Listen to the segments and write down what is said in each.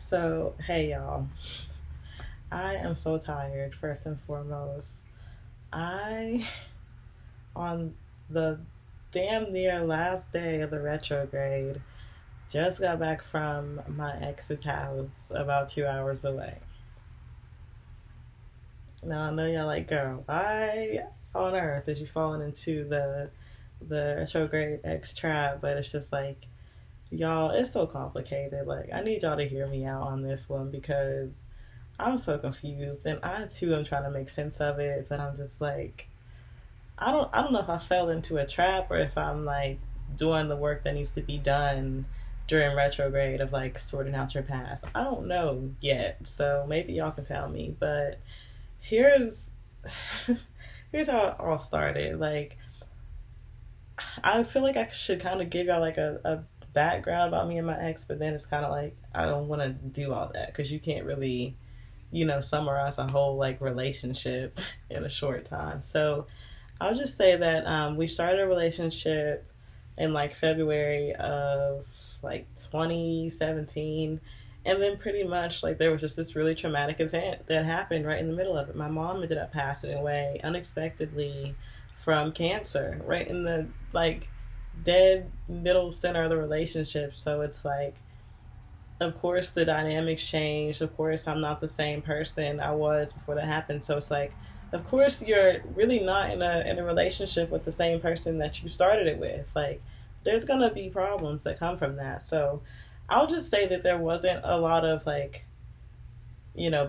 So, hey y'all, I am so tired, first and foremost. I, on the damn near last day of the retrograde, just got back from my ex's house about 2 hours away. Now, I know y'all like, girl, why on earth is you falling into the retrograde ex trap? But it's just like, y'all, it's so complicated. Like, I need y'all to hear me out on this one because I'm so confused, and I too am trying to make sense of it. But I'm just like, I don't know if I fell into a trap or if I'm like doing the work that needs to be done during retrograde of like sorting out your past. I don't know yet, so maybe y'all can tell me. But here's here's how it all started. Like, I feel like I should kind of give y'all like a background about me and my ex, but then it's kind of like I don't want to do all that because you can't really, summarize a whole like relationship in a short time. So I'll just say that we started a relationship in like February of like 2017. And then pretty much like there was just this really traumatic event that happened right in the middle of it. My mom ended up passing away unexpectedly from cancer, right in the like dead middle center of the relationship. So it's like, of course, the dynamics changed. Of course, I'm not the same person I was before that happened. So it's like, of course, you're really not in a relationship with the same person that you started it with. Like, there's gonna be problems that come from that. So I'll just say that there wasn't a lot of like,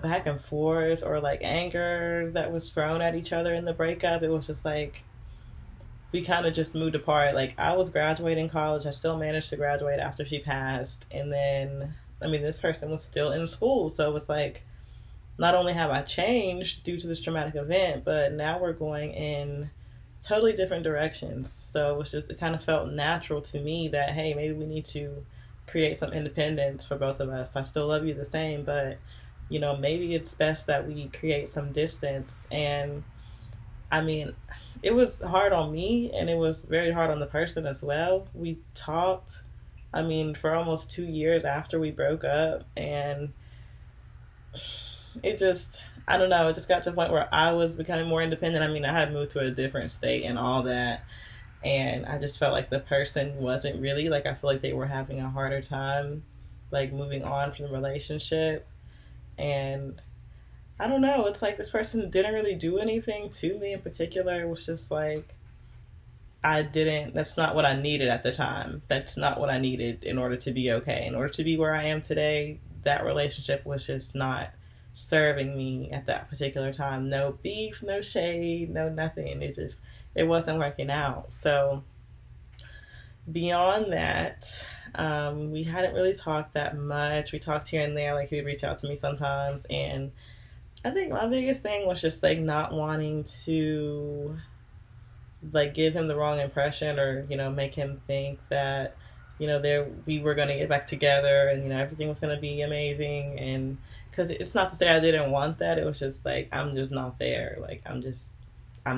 back and forth or like anger that was thrown at each other in the breakup. It was just like we kind of just moved apart. Like, I was graduating college. I still managed to graduate after she passed. And then, I mean, this person was still in school. So it was like, not only have I changed due to this traumatic event, but now we're going in totally different directions. So it was just, it kind of felt natural to me that, hey, maybe we need to create some independence for both of us. I still love you the same, but, maybe it's best that we create some distance. And I mean, it was hard on me and it was very hard on the person as well. We talked, I mean, for almost 2 years after we broke up, and it just, I don't know, it just got to the point where I was becoming more independent. I mean, I had moved to a different state and all that, and I just felt like the person wasn't really, like, I feel like they were having a harder time, like, moving on from the relationship. And I don't know. It's like this person didn't really do anything to me in particular. It was just like I didn't. That's not what I needed at the time. That's not what I needed in order to be okay. In order to be where I am today, that relationship was just not serving me at that particular time. No beef, no shade, no nothing. It wasn't working out. So beyond that, we hadn't really talked that much. We talked here and there. Like, he would reach out to me sometimes, and I think my biggest thing was just like not wanting to like give him the wrong impression or make him think that there we were going to get back together and everything was going to be amazing. And because it's not to say I didn't want that, it was just like I'm just not there. Like, I'm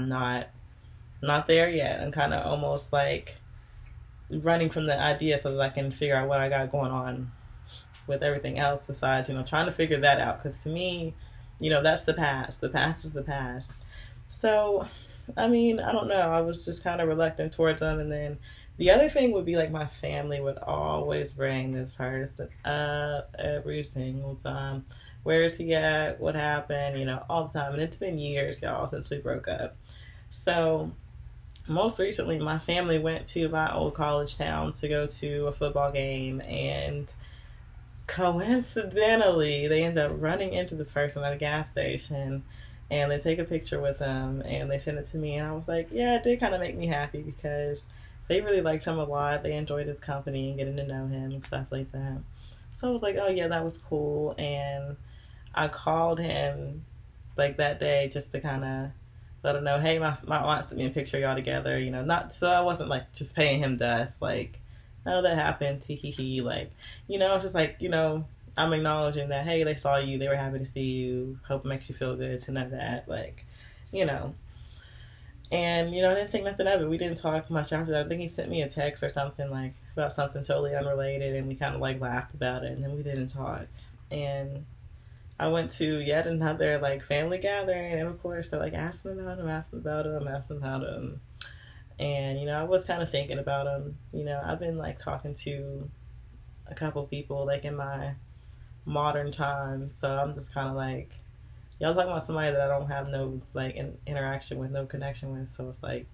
not there yet. I'm kind of almost like running from the idea so that I can figure out what I got going on with everything else besides trying to figure that out. Because to me, that's the past. The past is the past. So, I mean, I don't know. I was just kind of reluctant towards them. And then the other thing would be like my family would always bring this person up every single time. Where is he at? What happened? All the time. And it's been years, y'all, since we broke up. So, most recently, my family went to my old college town to go to a football game, and coincidentally, they end up running into this person at a gas station, and they take a picture with him and they send it to me. And I was like, yeah, it did kind of make me happy because they really liked him a lot. They enjoyed his company and getting to know him and stuff like that. So I was like, oh, yeah, that was cool. And I called him like that day just to kind of let him know, hey, my aunt sent me a picture of y'all together, not so I wasn't like just paying him dust, like, oh, that happened, tee hee hee, like, it's just like, I'm acknowledging that, hey, they saw you, they were happy to see you, hope it makes you feel good to know that, like, you know. And, I didn't think nothing of it. We didn't talk much after that. I think he sent me a text or something, like, about something totally unrelated, and we kind of, like, laughed about it, and then we didn't talk. And I went to yet another like family gathering, and of course they're like asking about him, asking about him, asking about him. And I was kind of thinking about him. I've been like talking to a couple people like in my modern time, so I'm just kind of like, y'all talking about somebody that I don't have no like interaction with, no connection with. So it's like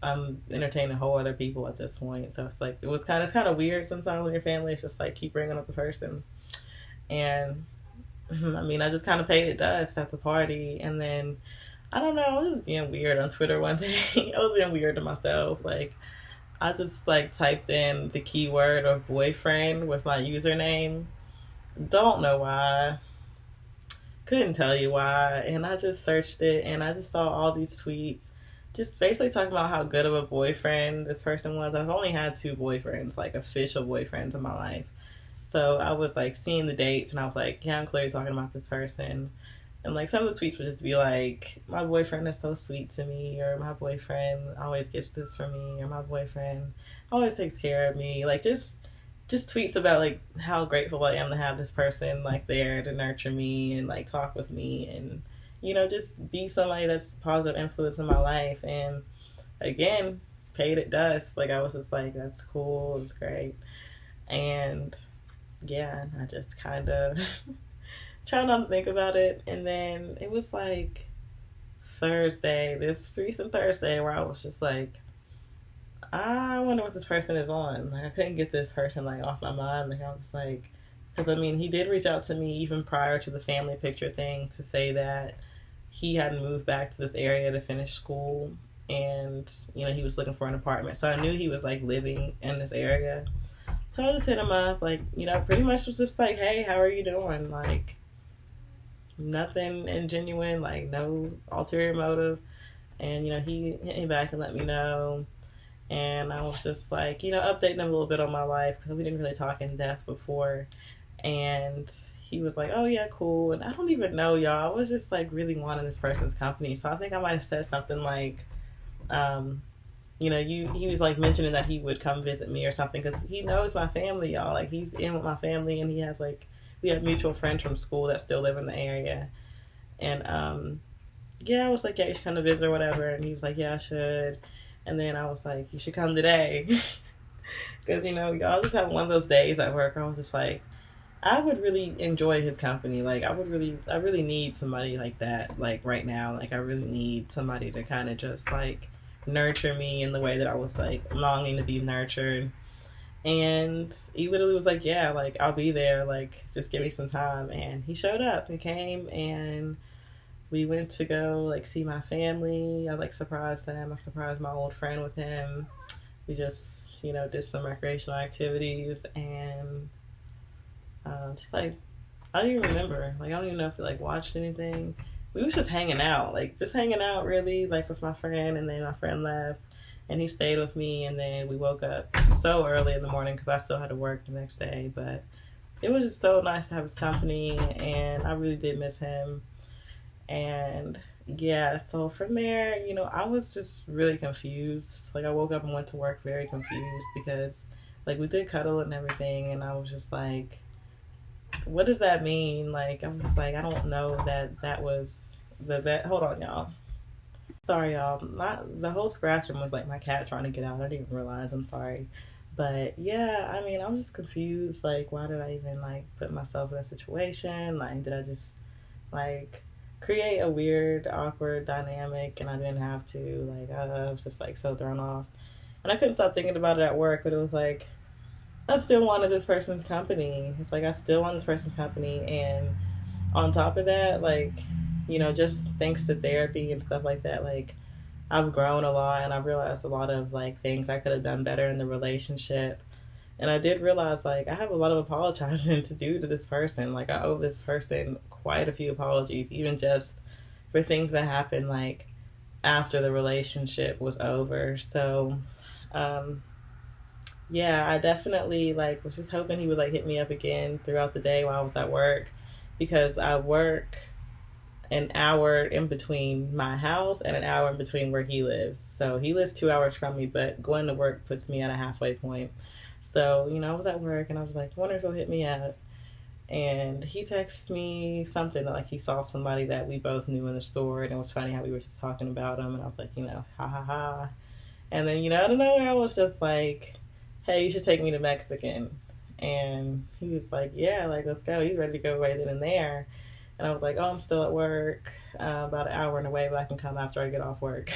I'm entertaining whole other people at this point. So it's like it's kind of weird sometimes when your family is just like keep bringing up the person. And I mean, I just kind of paid it dust at the party, and then I don't know, I was just being weird on Twitter one day. I was being weird to myself. Like I just like typed in the keyword of boyfriend with my username. Don't know why. Couldn't tell you why. And I just searched it, and I just saw all these tweets just basically talking about how good of a boyfriend this person was. I've only had two boyfriends, like official boyfriends in my life. So I was like seeing the dates, and I was like, yeah, I'm clearly talking about this person. And like some of the tweets would just be like, my boyfriend is so sweet to me, or my boyfriend always gets this for me, or my boyfriend always takes care of me. Like just tweets about like how grateful I am to have this person like there to nurture me and like talk with me, and just be somebody that's a positive influence in my life. And again, paid it dust. Like I was just like, that's cool, it's great. And yeah, I just kind of try not to think about it. And then it was like Thursday, this recent Thursday, where I was just like, I wonder what this person is on. Like I couldn't get this person like off my mind. Like I was like, because I mean, he did reach out to me even prior to the family picture thing to say that he hadn't moved back to this area to finish school, and he was looking for an apartment. So I knew he was like living in this area. So I just hit him up, like pretty much was just like, hey, how are you doing? Like nothing ingenuine, like no ulterior motive. And he hit me back and let me know. And I was just like, updating him a little bit on my life because we didn't really talk in depth before. And he was like, oh yeah, cool. And I don't even know, y'all. I was just like really wanting this person's company. So I think I might have said something like, he was like mentioning that he would come visit me or something because he knows my family, y'all. Like he's in with my family, and he has like, we have mutual friends from school that still live in the area. And yeah, I was like, yeah, you should come to visit or whatever. And he was like, yeah, I should. And then I was like, you should come today. Because, y'all just have one of those days at work where I was just like, I would really enjoy his company. Like, I really need somebody like that, like, right now. Like, I really need somebody to kind of just, like, nurture me in the way that I was, like, longing to be nurtured. And he literally was like, yeah, like, I'll be there. Like, just give me some time. And he showed up. He came, and we went to go like see my family. I like surprised them. I surprised my old friend with him. We just did some recreational activities, and just like I don't even remember. Like I don't even know if we like watched anything. We was just hanging out, like just hanging out really, like with my friend. And then my friend left, and he stayed with me. And then we woke up so early in the morning because I still had to work the next day. But it was just so nice to have his company, and I really did miss him. And yeah, so from there, I was just really confused. Like I woke up and went to work very confused because like we did cuddle and everything, and I was just like, what does that mean? Like I was just like, I don't know that was the best. Hold on, y'all. Sorry, y'all. The whole scratching was like my cat trying to get out. I didn't even realize. I'm sorry. But yeah, I mean, I was just confused. Like, why did I even like put myself in a situation? Like, did I just like create a weird, awkward dynamic, and I didn't have to. Like, I was just like so thrown off, and I couldn't stop thinking about it at work. But it was like I still wanted this person's company. It's like I still want this person's company, and on top of that, like just thanks to therapy and stuff like that, like I've grown a lot, and I've realized a lot of like things I could have done better in the relationship. And I did realize, like, I have a lot of apologizing to do to this person. Like, I owe this person quite a few apologies, even just for things that happened, like, after the relationship was over. So, yeah, I definitely, like, was just hoping he would, like, hit me up again throughout the day while I was at work. Because I work an hour in between my house and an hour in between where he lives. So, he lives 2 hours from me, but going to work puts me at a halfway point. So, I was at work, and I was like, I wonder if he'll hit me up. And he texted me something like he saw somebody that we both knew in the store, and it was funny how we were just talking about him. And I was like, ha ha ha. And then, out of nowhere, I was just like, hey, you should take me to Mexican. And he was like, yeah, like, let's go. He's ready to go right then and there. And I was like, oh, I'm still at work, about an hour and away, but I can come after I get off work.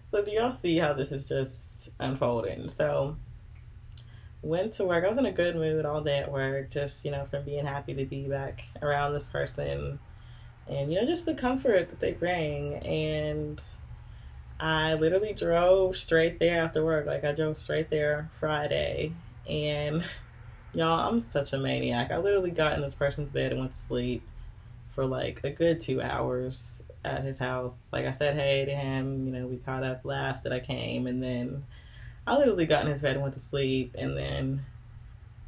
So do y'all see how this is just unfolding? So went to work. I was in a good mood all day at work, just, from being happy to be back around this person and, just the comfort that they bring. And I literally drove straight there after work. Like, I drove straight there Friday. And y'all, I'm such a maniac. I literally got in this person's bed and went to sleep for like a good 2 hours at his house. Like, I said hey to him, we caught up, laughed that I came, and then I literally got in his bed and went to sleep, and then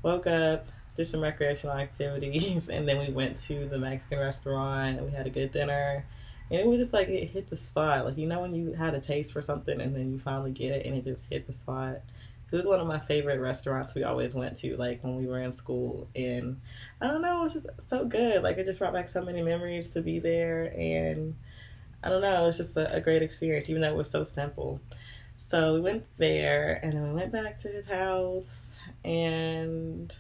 woke up, did some recreational activities, and then we went to the Mexican restaurant and we had a good dinner. And it was just like it hit the spot. Like, when you had a taste for something and then you finally get it and it just hit the spot. It was one of my favorite restaurants we always went to, like, when we were in school. And I don't know, it was just so good. Like, it just brought back so many memories to be there. And I don't know, it was just a great experience, even though it was so simple. So we went there, and then we went back to his house, and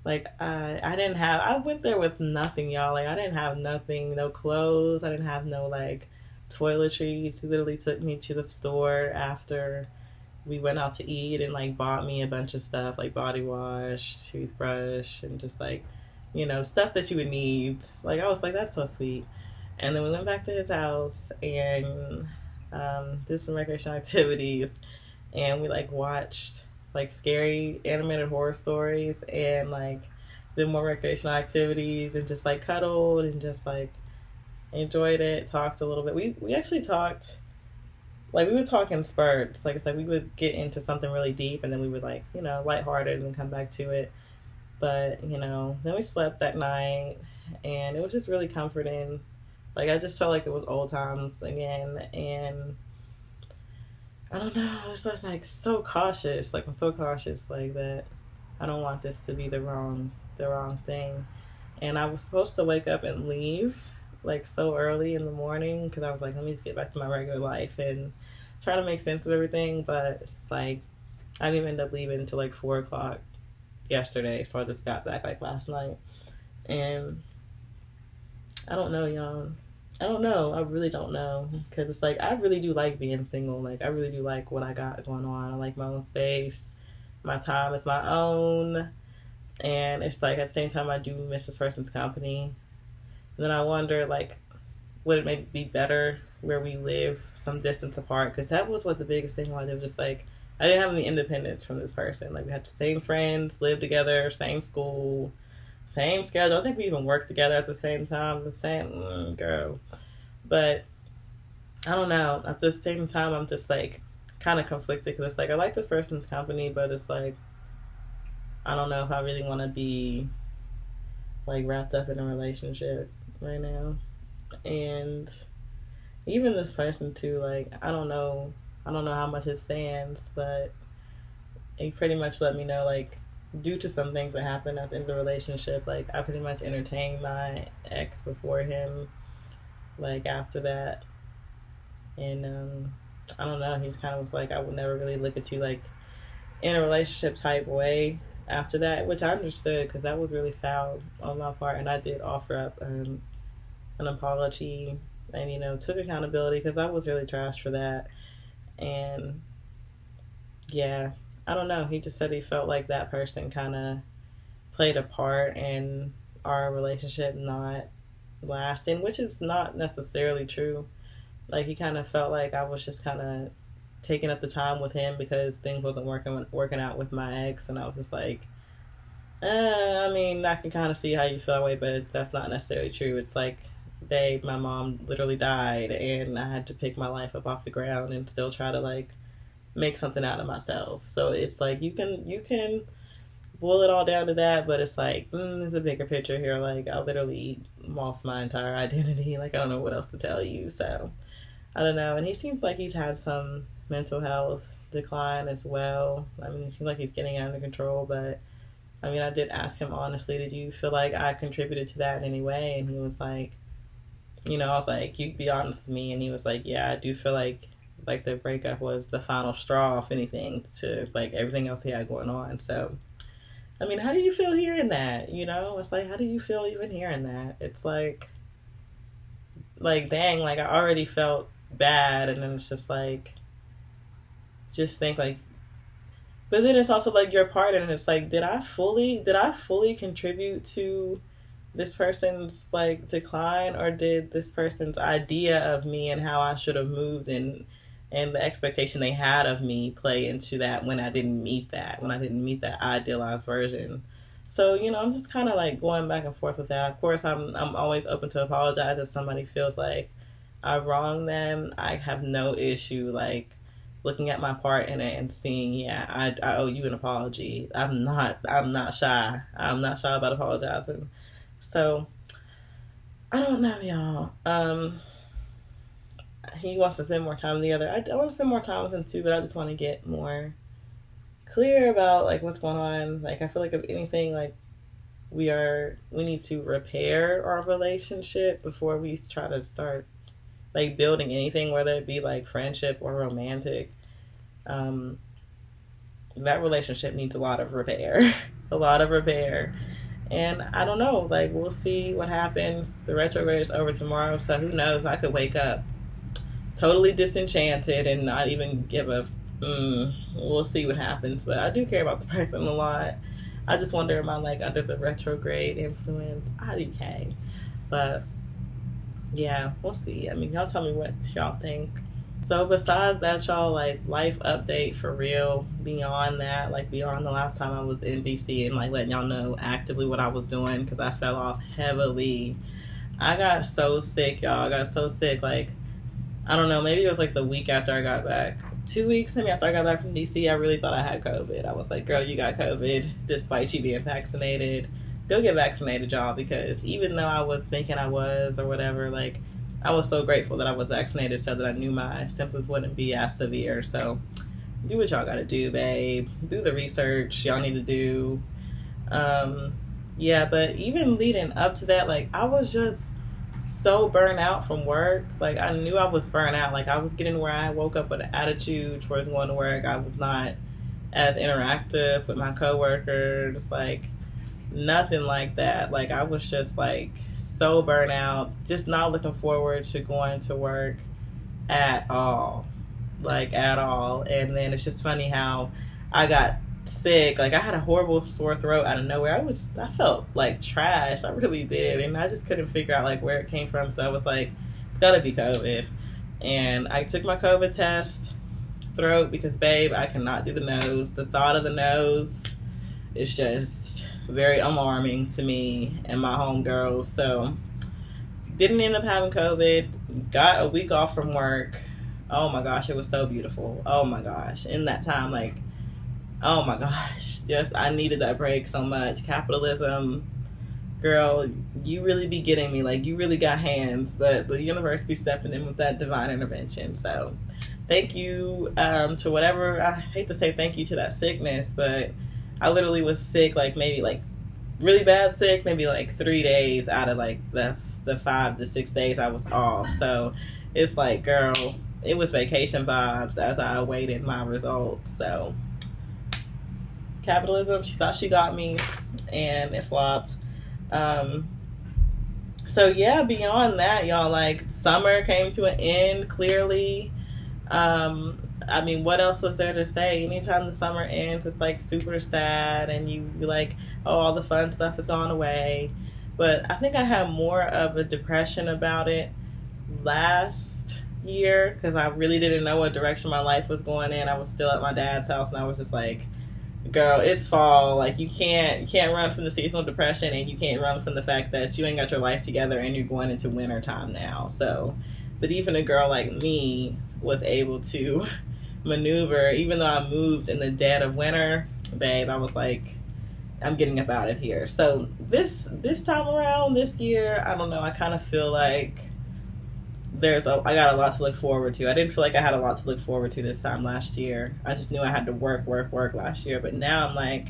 like I went there with nothing, y'all. Like, I didn't have nothing, no clothes. I didn't have no like toiletries. He literally took me to the store after we went out to eat and like bought me a bunch of stuff like body wash, toothbrush, and just like, stuff that you would need. Like, I was like, that's so sweet. And then we went back to his house and did some recreational activities, and we like watched like scary animated horror stories and like did more recreational activities and just like cuddled and just like enjoyed it, talked a little bit. We actually talked, like, we would talk in spurts. Like, it's like we would get into something really deep and then we would like, lighthearted and then come back to it. But, then we slept that night and it was just really comforting. Like, I just felt like it was old times again, and I don't know, I was like so cautious. Like, I'm so cautious, like, that I don't want this to be the wrong thing. And I was supposed to wake up and leave like so early in the morning because I was like, let me just get back to my regular life and try to make sense of everything. But it's like I didn't even end up leaving until like 4 o'clock yesterday, so I just got back like last night. And I don't know, y'all. I don't know. I really don't know. Because it's like, I really do like being single. Like, I really do like what I got going on. I like my own space. My time is my own. And it's like, at the same time, I do miss this person's company. And then I wonder, like, would it maybe be better where we live some distance apart? Because that was what the biggest thing was. It was just like, I didn't have any independence from this person. Like, we had the same friends, lived together, same school, same schedule. I think we even worked together at the same time. The same girl. But I don't know. At the same time, I'm just like kind of conflicted because it's like I like this person's company, but it's like I don't know if I really want to be like wrapped up in a relationship right now. And even this person too, like I don't know how much it stands, but he pretty much let me know, like, due to some things that happened at the end of the relationship, like I pretty much entertained my ex before him, like after that. And I don't know, he's kind of was like, I would never really look at you like in a relationship type way after that, which I understood because that was really foul on my part, and I did offer up an apology and took accountability because I was really trashed for that. And yeah, I don't know, he just said he felt like that person kind of played a part in our relationship not lasting, which is not necessarily true. Like, he kind of felt like I was just kind of taking up the time with him because things wasn't working out with my ex, and I was just like, I mean, I can kind of see how you feel that way, but that's not necessarily true. It's like, babe, my mom literally died, and I had to pick my life up off the ground and still try to like make something out of myself. So it's like you can boil it all down to that, but it's like there's a bigger picture here. Like, I literally lost my entire identity. Like, I don't know what else to tell you. So I don't know. And he seems like he's had some mental health decline as well. I mean, it seems like he's getting under control, but I mean, I did ask him honestly, did you feel like I contributed to that in any way? And he was like, I was like, you be honest with me. And he was like, yeah, I do feel like the breakup was the final straw, if anything, to like everything else he had going on. So, I mean, how do you feel hearing that? It's like, how do you feel even hearing that? It's like, dang, like I already felt bad. And then it's just like, just think like, but then it's also like your part, and it's like, did I fully contribute to this person's like decline, or did this person's idea of me and how I should have moved and the expectation they had of me play into that when I didn't meet that idealized version. So, I'm just kind of like going back and forth with that. Of course, I'm always open to apologize if somebody feels like I wronged them. I have no issue like looking at my part in it and seeing, yeah, I owe you an apology. I'm not shy. I'm not shy about apologizing. So I don't know, y'all. He wants to spend more time together. I want to spend more time with him too, but I just want to get more clear about like what's going on. Like I feel like if anything, like we need to repair our relationship before we try to start like building anything, whether it be like friendship or romantic. Um, that relationship needs a lot of repair, a lot of repair. And I don't know, like we'll see what happens. The retrograde is over tomorrow, so who knows? I could wake up totally disenchanted and not even give a. We'll see what happens, but I do care about the person a lot. I just wonder, am I like under the retrograde influence? IDK, but yeah, we'll see. I mean, y'all tell me what y'all think. So besides that, y'all, like life update for real, beyond that, like beyond the last time I was in DC and like letting y'all know actively what I was doing because I fell off heavily. I got so sick, y'all. I got so sick, like, I don't know, maybe it was like the week after I got back. 2 weeks maybe after I got back from DC, I really thought I had COVID. I was like, girl, you got COVID despite you being vaccinated. Go get vaccinated, y'all, because even though I was thinking I was or whatever, like, I was so grateful that I was vaccinated so that I knew my symptoms wouldn't be as severe. So do what y'all gotta do, babe. Do the research y'all need to do. Yeah, but even leading up to that, like I was just so burnt out from work. Like I knew I was burnt out. Like I was getting where I woke up with an attitude towards going to work. I was not as interactive with my coworkers. Like nothing like that. Like I was just like so burnt out, just not looking forward to going to work at all, like at all. And then it's just funny how I got sick. Like I had a horrible sore throat out of nowhere. I felt like trash. I really did, and I just couldn't figure out like where it came from. So I was like, it's gotta be COVID. And I took my COVID test, throat, because babe, I cannot do the nose. The thought of the nose is just very alarming to me and my homegirls. So didn't end up having COVID. Got a week off from work. Oh my gosh, it was so beautiful. Oh my gosh. In that time, like, oh my gosh. Just, I needed that break so much. Capitalism, girl, you really be getting me. Like, you really got hands, but the universe be stepping in with that divine intervention. So thank you to whatever, I hate to say thank you to that sickness, but I literally was sick, like maybe like really bad sick, maybe like 3 days out of like the 5 to 6 days I was off. So it's like, girl, it was vacation vibes as I awaited my results. So capitalism, she thought she got me, and it flopped. So yeah, beyond that, y'all, like summer came to an end clearly. I mean, what else was there to say? Anytime the summer ends, it's like super sad, and you like, oh, all the fun stuff has gone away. But I think I had more of a depression about it last year because I really didn't know what direction my life was going in. I was still at my dad's house, and I was just like, girl, it's fall. Like you can't run from the seasonal depression, and you can't run from the fact that you ain't got your life together and you're going into winter time now. So, but even a girl like me was able to maneuver, even though I moved in the dead of winter, babe, I was like, I'm getting up out of here. So this time around, this year, I don't know, I kind of feel like I got a lot to look forward to. I didn't feel like I had a lot to look forward to this time last year. I just knew I had to work last year. But now I'm like,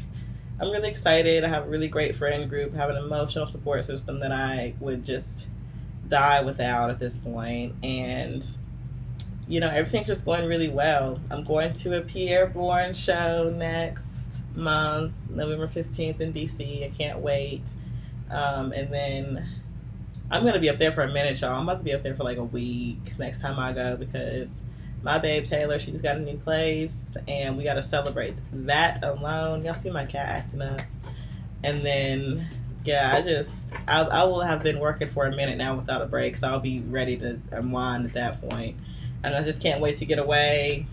I'm really excited. I have a really great friend group, have an emotional support system that I would just die without at this point. And everything's just going really well. I'm going to a Pierre Bourne show next month, November 15th in DC. I can't wait. And then I'm going to be up there for a minute, y'all. I'm about to be up there for like a week next time I go, because my babe Taylor, she just got a new place and we got to celebrate that alone. Y'all see my cat acting up. And then, yeah, I will have been working for a minute now without a break, so I'll be ready to unwind at that point. And I just can't wait to get away.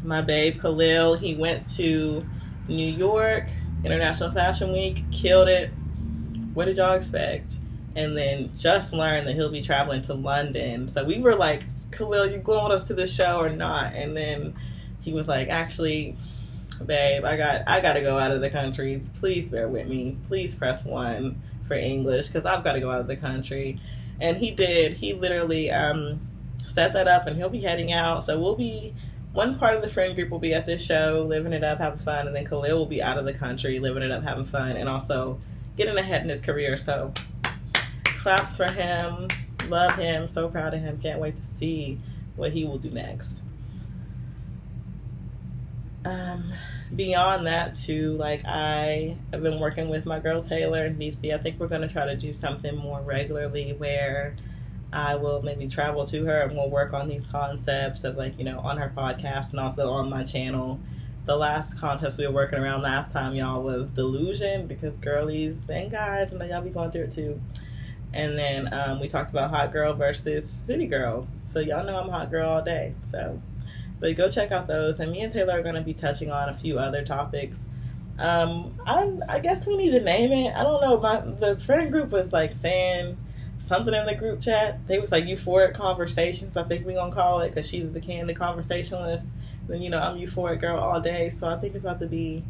My babe Khalil, he went to New York, International Fashion Week, killed it. What did y'all expect? And then just learned that he'll be traveling to London. So we were like, Khalil, you going with us to this show or not? And then he was like, actually, babe, I got to go out of the country. Please bear with me. Please press 1 for English, because I've got to go out of the country. And he did. He literally set that up, and he'll be heading out. So one part of the friend group will be at this show, living it up, having fun, and then Khalil will be out of the country, living it up, having fun, and also getting ahead in his career. So claps for him. Love him. So proud of him. Can't wait to see what he will do next. Beyond that too, like, I have been working with my girl Taylor in DC. I think we're going to try to do something more regularly where I will maybe travel to her and we'll work on these concepts of, like, on her podcast and also on my channel. The last contest we were working around last time, y'all, was delusion, because girlies and guys, and y'all be going through it too. And then we talked about hot girl versus city girl. So y'all know I'm hot girl all day. So, but go check out those. And me and Taylor are going to be touching on a few other topics. I guess we need to name it. I don't know. The friend group was like saying something in the group chat. They was like euphoric conversations. I think we're going to call it, because she's the candid conversationalist. Then, I'm euphoric girl all day. So I think it's about to be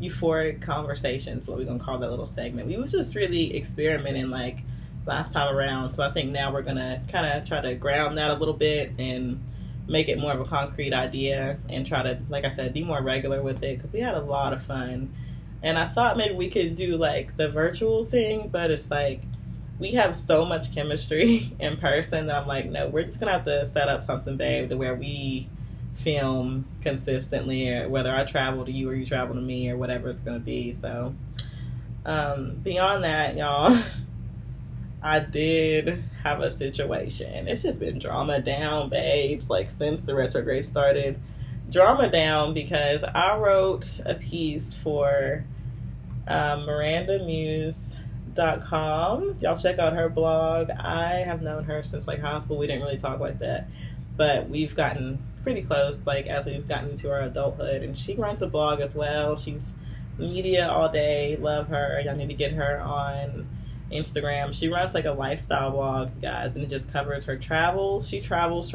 euphoric conversations, what we're going to call that little segment. We was just really experimenting, like, last time around. So I think now we're going to kind of try to ground that a little bit and make it more of a concrete idea and try to, like I said, be more regular with it, because we had a lot of fun. And I thought maybe we could do like the virtual thing, but it's like we have so much chemistry in person that I'm like, no, we're just going to have to set up something, babe, to where we film consistently, or whether I travel to you or you travel to me or whatever it's going to be. So beyond that, y'all, I did have a situation. It's just been drama down, babes, like since the retrograde started. Drama down because I wrote a piece for mirandamuse.com. Y'all check out her blog. I have known her since like high school. We didn't really talk like that, but we've gotten pretty close like as we've gotten into our adulthood. And she runs a blog as well. She's media all day. Love her. Y'all need to get her on Instagram. She runs like a lifestyle blog, guys, and it just covers her travels. She travels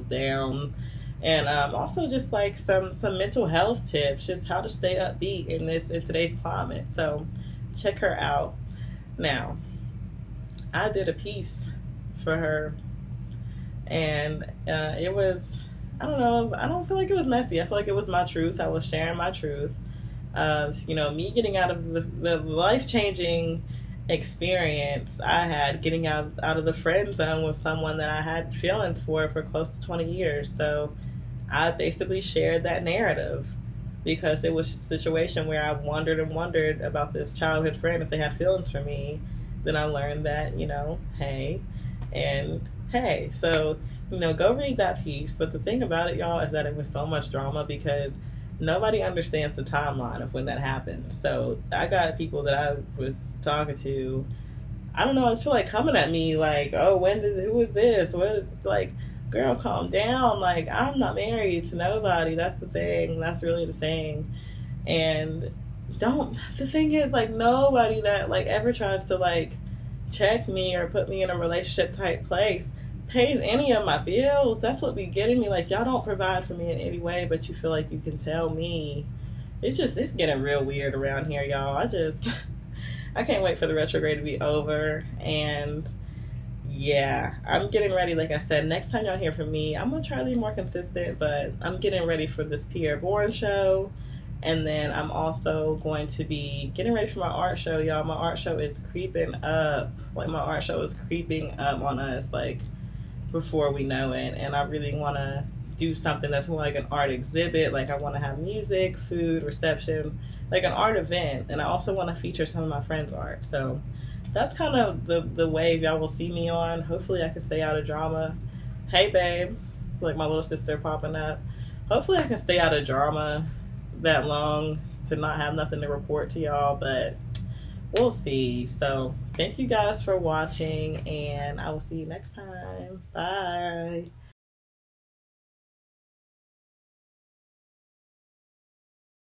down, and also just like some mental health tips, just how to stay upbeat in today's climate. So check her out. Now, I did a piece for her, and it was, I don't know, I don't feel like it was messy. I feel like it was my truth. I was sharing my truth of, me getting out of the life-changing experience I had, getting out of the friend zone with someone that I had feelings for close to 20 years. So I basically shared that narrative because it was a situation where I wondered about this childhood friend, if they had feelings for me. Then I learned that, hey, and hey. So, go read that piece. But the thing about it, y'all, is that it was so much drama because nobody understands the timeline of when that happened. So I got people that I was talking to, I don't know, I just feel like coming at me like, oh, who was this? What, like, girl, calm down. Like, I'm not married to nobody. That's the thing. That's really the thing. And the thing is, like, nobody that, like, ever tries to, like, check me or put me in a relationship type place pays any of my bills. That's what be getting me. Like, y'all don't provide for me in any way, but you feel like you can tell me. It's getting real weird around here, y'all. I can't wait for the retrograde to be over. And yeah, I'm getting ready. Like I said, next time y'all hear from me, I'm gonna try to be more consistent, but I'm getting ready for this Pierre Bourne show. And then I'm also going to be getting ready for my art show, y'all. My art show is creeping up. Like, my art show is creeping up on us, like, before we know it. And I really want to do something that's more like an art exhibit. Like, I want to have music, food, reception, like an art event. And I also want to feature some of my friends' art. So that's kind of the wave y'all will see me on. Hopefully I can stay out of drama. Hey, babe. Like, my little sister popping up. Hopefully I can stay out of drama that long to not have nothing to report to y'all, but we'll see. So thank you guys for watching, and I will see you next time. Bye.